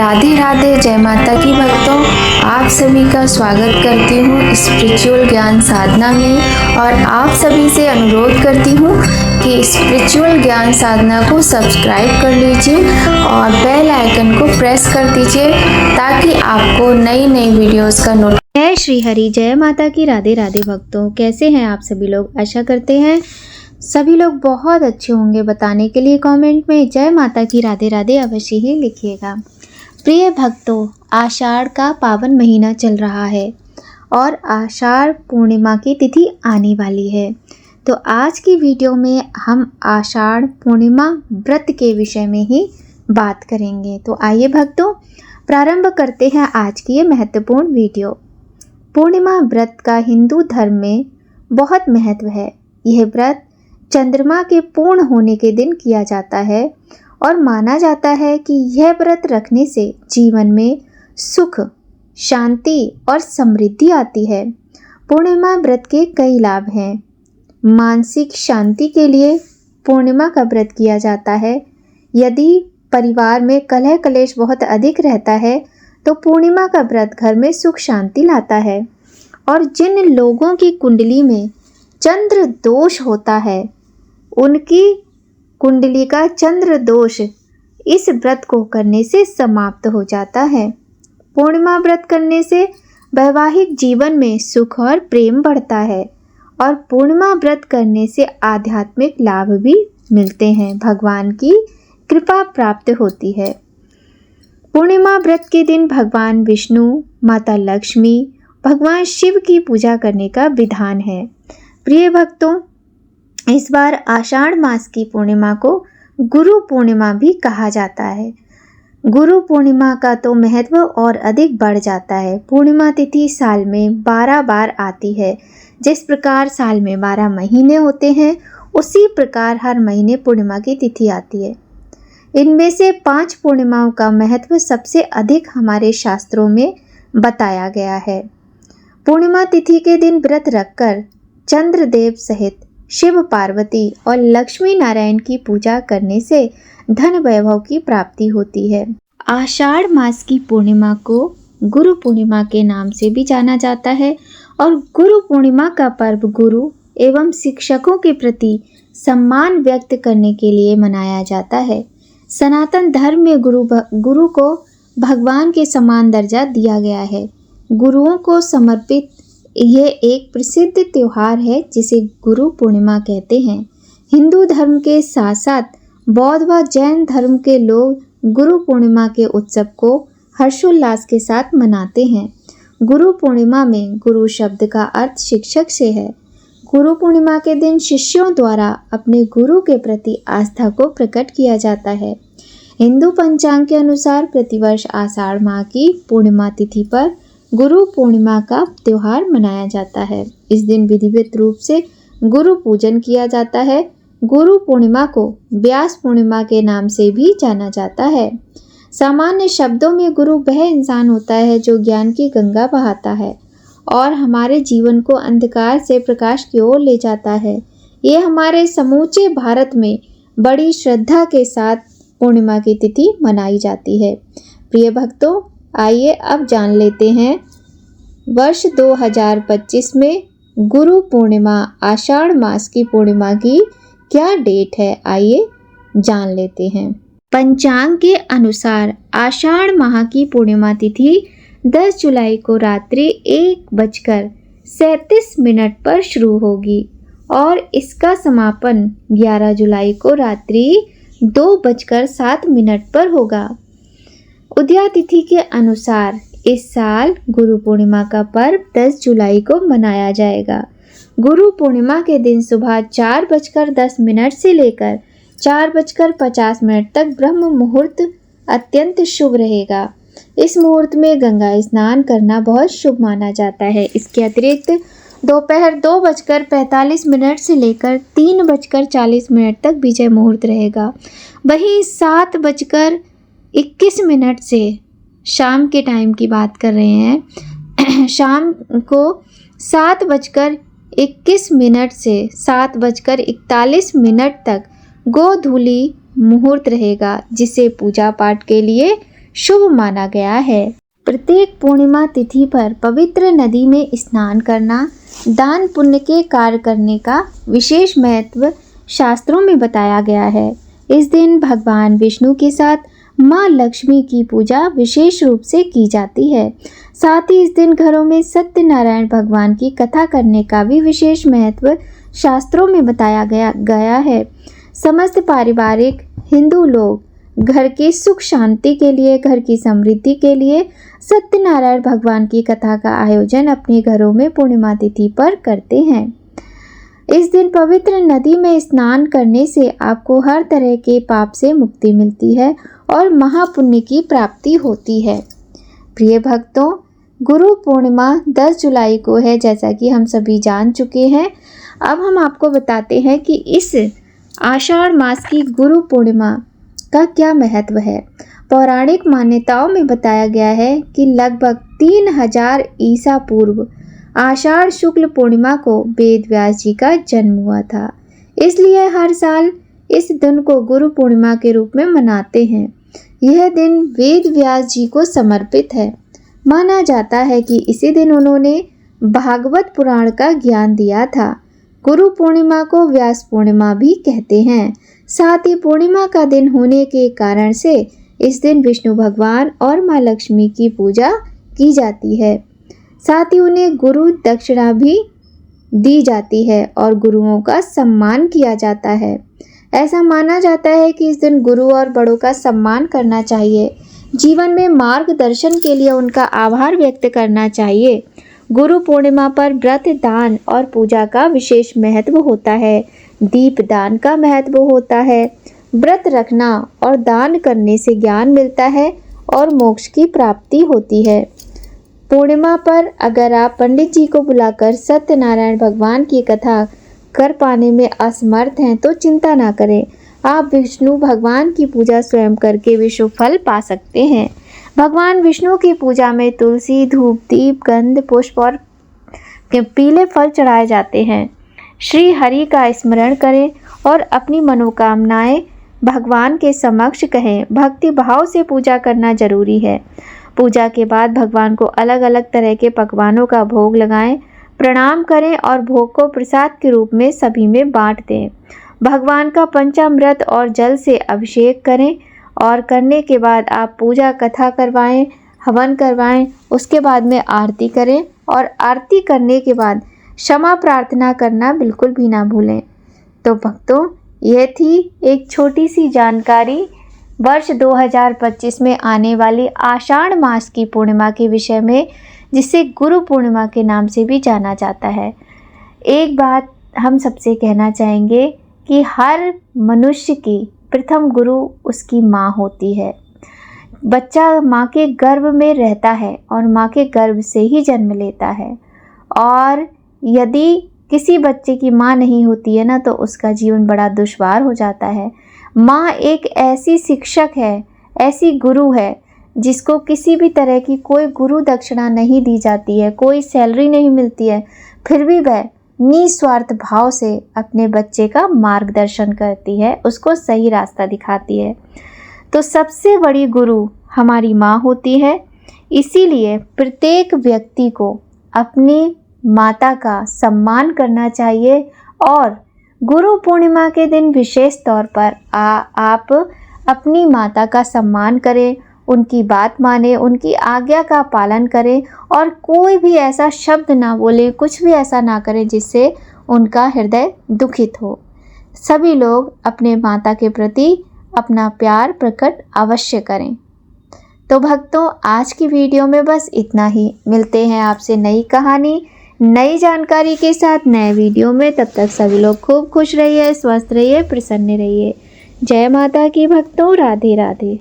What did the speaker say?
राधे राधे, जय माता की भक्तों। आप सभी का स्वागत करती हूँ स्पिरिचुअल ज्ञान साधना में और आप सभी से अनुरोध करती हूँ कि स्पिरिचुअल ज्ञान साधना को सब्सक्राइब कर लीजिए और बेल आइकन को प्रेस कर दीजिए ताकि आपको नई नई वीडियोस का नोटिफिकेशन। जय श्री हरि, जय माता की राधे राधे भक्तों। कैसे हैं आप सभी लोग? आशा करते हैं सभी लोग बहुत अच्छे होंगे। बताने के लिए कमेंट में जय माता की राधे राधे अवश्य ही लिखिएगा। प्रिय भक्तों, आषाढ़ का पावन महीना चल रहा है और आषाढ़ पूर्णिमा की तिथि आने वाली है। तो आज की वीडियो में हम आषाढ़ पूर्णिमा व्रत के विषय में ही बात करेंगे। तो आइए भक्तों, प्रारंभ करते हैं आज की ये महत्वपूर्ण वीडियो। पूर्णिमा व्रत का हिंदू धर्म में बहुत महत्व है। यह व्रत चंद्रमा के पूर्ण होने के दिन किया जाता है और माना जाता है कि यह व्रत रखने से जीवन में सुख, शांति और समृद्धि आती है। पूर्णिमा व्रत के कई लाभ हैं। मानसिक शांति के लिए पूर्णिमा का व्रत किया जाता है। यदि परिवार में कलह कलेश बहुत अधिक रहता है तो पूर्णिमा का व्रत घर में सुख शांति लाता है। और जिन लोगों की कुंडली में चंद्र दोष होता है, उनकी कुंडली का चंद्र दोष इस व्रत को करने से समाप्त हो जाता है। पूर्णिमा व्रत करने से वैवाहिक जीवन में सुख और प्रेम बढ़ता है और पूर्णिमा व्रत करने से आध्यात्मिक लाभ भी मिलते हैं। भगवान की कृपा प्राप्त होती है। पूर्णिमा व्रत के दिन भगवान विष्णु, माता लक्ष्मी, भगवान शिव की पूजा करने का विधान है। प्रिय भक्तों, इस बार आषाढ़ मास की पूर्णिमा को गुरु पूर्णिमा भी कहा जाता है। गुरु पूर्णिमा का तो महत्व और अधिक बढ़ जाता है। पूर्णिमा तिथि साल में 12 बार आती है। जिस प्रकार साल में 12 महीने होते हैं, उसी प्रकार हर महीने पूर्णिमा की तिथि आती है। इनमें से 5 पूर्णिमाओं का महत्व सबसे अधिक हमारे शास्त्रों में बताया गया है। पूर्णिमा तिथि के दिन व्रत रखकर चंद्रदेव सहित शिव, पार्वती और लक्ष्मी नारायण की पूजा करने से धन वैभव की प्राप्ति होती है। आषाढ़ मास की पूर्णिमा को गुरु पूर्णिमा के नाम से भी जाना जाता है और गुरु पूर्णिमा का पर्व गुरु एवं शिक्षकों के प्रति सम्मान व्यक्त करने के लिए मनाया जाता है। सनातन धर्म में गुरु को भगवान के समान दर्जा दिया गया है। गुरुओं को समर्पित ये एक प्रसिद्ध त्योहार है जिसे गुरु पूर्णिमा कहते हैं। हिंदू धर्म के साथ साथ बौद्ध व जैन धर्म के लोग गुरु पूर्णिमा के उत्सव को हर्षोल्लास के साथ मनाते हैं। गुरु पूर्णिमा में गुरु शब्द का अर्थ शिक्षक से है। गुरु पूर्णिमा के दिन शिष्यों द्वारा अपने गुरु के प्रति आस्था को प्रकट किया जाता है। हिंदू पंचांग के अनुसार प्रतिवर्ष आषाढ़ माह की पूर्णिमा तिथि पर गुरु पूर्णिमा का त्योहार मनाया जाता है। इस दिन विधिवत रूप से गुरु पूजन किया जाता है। गुरु पूर्णिमा को व्यास पूर्णिमा के नाम से भी जाना जाता है। सामान्य शब्दों में गुरु वह इंसान होता है जो ज्ञान की गंगा बहाता है और हमारे जीवन को अंधकार से प्रकाश की ओर ले जाता है। ये हमारे समूचे भारत में बड़ी श्रद्धा के साथ पूर्णिमा की तिथि मनाई जाती है। प्रिय भक्तों, आइए अब जान लेते हैं वर्ष 2025 में गुरु पूर्णिमा आषाढ़ मास की पूर्णिमा की क्या डेट है। आइए जान लेते हैं। पंचांग के अनुसार आषाढ़ माह की पूर्णिमा तिथि 10 जुलाई को रात्रि 1:37 पर शुरू होगी और इसका समापन 11 जुलाई को रात्रि 2:07 पर होगा। उदया तिथि के अनुसार इस साल गुरु पूर्णिमा का पर्व 10 जुलाई को मनाया जाएगा। गुरु पूर्णिमा के दिन सुबह 4:10 से लेकर 4:50 तक ब्रह्म मुहूर्त अत्यंत शुभ रहेगा। इस मुहूर्त में गंगा स्नान करना बहुत शुभ माना जाता है। इसके अतिरिक्त दोपहर 2:45 से लेकर 3:40 तक विजय मुहूर्त रहेगा। वहीं 7:21 से शाम के टाइम की बात कर रहे हैं, शाम को 7:21 से 7:41 तक गोधूली मुहूर्त रहेगा, जिसे पूजा पाठ के लिए शुभ माना गया है। प्रत्येक पूर्णिमा तिथि पर पवित्र नदी में स्नान करना, दान पुण्य के कार्य करने का विशेष महत्व शास्त्रों में बताया गया है। इस दिन भगवान विष्णु के साथ माँ लक्ष्मी की पूजा विशेष रूप से की जाती है। साथ ही इस दिन घरों में सत्यनारायण भगवान की कथा करने का भी विशेष महत्व शास्त्रों में बताया गया है। समस्त पारिवारिक हिंदू लोग घर की सुख शांति के लिए, घर की समृद्धि के लिए सत्यनारायण भगवान की कथा का आयोजन अपने घरों में पूर्णिमा तिथि पर करते हैं। इस दिन पवित्र नदी में स्नान करने से आपको हर तरह के पाप से मुक्ति मिलती है और महापुण्य की प्राप्ति होती है। प्रिय भक्तों, गुरु पूर्णिमा 10 जुलाई को है, जैसा कि हम सभी जान चुके हैं। अब हम आपको बताते हैं कि इस आषाढ़ मास की गुरु पूर्णिमा का क्या महत्व है। पौराणिक मान्यताओं में बताया गया है कि लगभग 3000 ईसा पूर्व आषाढ़ शुक्ल पूर्णिमा को वेद व्यास जी का जन्म हुआ था। इसलिए हर साल इस दिन को गुरु पूर्णिमा के रूप में मनाते हैं। यह दिन वेद व्यास जी को समर्पित है। माना जाता है कि इसी दिन उन्होंने भागवत पुराण का ज्ञान दिया था। गुरु पूर्णिमा को व्यास पूर्णिमा भी कहते हैं। साथ ही पूर्णिमा का दिन होने के कारण से इस दिन विष्णु भगवान और माँ लक्ष्मी की पूजा की जाती है। साथ ही उन्हें गुरु दक्षिणा भी दी जाती है और गुरुओं का सम्मान किया जाता है। ऐसा माना जाता है कि इस दिन गुरु और बड़ों का सम्मान करना चाहिए। जीवन में मार्गदर्शन के लिए उनका आभार व्यक्त करना चाहिए। गुरु पूर्णिमा पर व्रत, दान और पूजा का विशेष महत्व होता है। दीप दान का महत्व होता है। व्रत रखना और दान करने से ज्ञान मिलता है और मोक्ष की प्राप्ति होती है। पूर्णिमा पर अगर आप पंडित जी को बुलाकर सत्यनारायण भगवान की कथा कर पाने में असमर्थ हैं तो चिंता ना करें। आप विष्णु भगवान की पूजा स्वयं करके विष्णु फल पा सकते हैं। भगवान विष्णु की पूजा में तुलसी, धूप, दीप, गंध, पुष्प और पीले फल चढ़ाए जाते हैं। श्री हरि का स्मरण करें और अपनी मनोकामनाएं भगवान के समक्ष कहें। भक्ति भाव से पूजा करना जरूरी है। पूजा के बाद भगवान को अलग अलग तरह के पकवानों का भोग लगाएं, प्रणाम करें और भोग को प्रसाद के रूप में सभी में बांट दें। भगवान का पंचामृत और जल से अभिषेक करें और करने के बाद आप पूजा कथा करवाएं, हवन करवाएं। उसके बाद में आरती करें और आरती करने के बाद क्षमा प्रार्थना करना बिल्कुल भी ना भूलें। तो भक्तों, यह थी एक छोटी सी जानकारी वर्ष 2025 में आने वाली आषाढ़ मास की पूर्णिमा के विषय में, जिसे गुरु पूर्णिमा के नाम से भी जाना जाता है। एक बात हम सबसे कहना चाहेंगे कि हर मनुष्य की प्रथम गुरु उसकी माँ होती है। बच्चा माँ के गर्भ में रहता है और माँ के गर्भ से ही जन्म लेता है। और यदि किसी बच्चे की माँ नहीं होती है ना, तो उसका जीवन बड़ा दुश्वार हो जाता है। माँ एक ऐसी शिक्षक है, ऐसी गुरु है, जिसको किसी भी तरह की कोई गुरु दक्षिणा नहीं दी जाती है, कोई सैलरी नहीं मिलती है, फिर भी वह निस्वार्थ भाव से अपने बच्चे का मार्गदर्शन करती है, उसको सही रास्ता दिखाती है। तो सबसे बड़ी गुरु हमारी माँ होती है। इसीलिए प्रत्येक व्यक्ति को अपनी माता का सम्मान करना चाहिए और गुरु पूर्णिमा के दिन विशेष तौर पर आप अपनी माता का सम्मान करें, उनकी बात माने, उनकी आज्ञा का पालन करें और कोई भी ऐसा शब्द ना बोले, कुछ भी ऐसा ना करें जिससे उनका हृदय दुखित हो। सभी लोग अपने माता के प्रति अपना प्यार प्रकट अवश्य करें। तो भक्तों, आज की वीडियो में बस इतना ही। मिलते हैं आपसे नई कहानी, नई जानकारी के साथ नए वीडियो में। तब तक सभी लोग खूब खुश रहिए, स्वस्थ रहिए, प्रसन्न रहिए। जय माता की भक्तों, राधे राधे।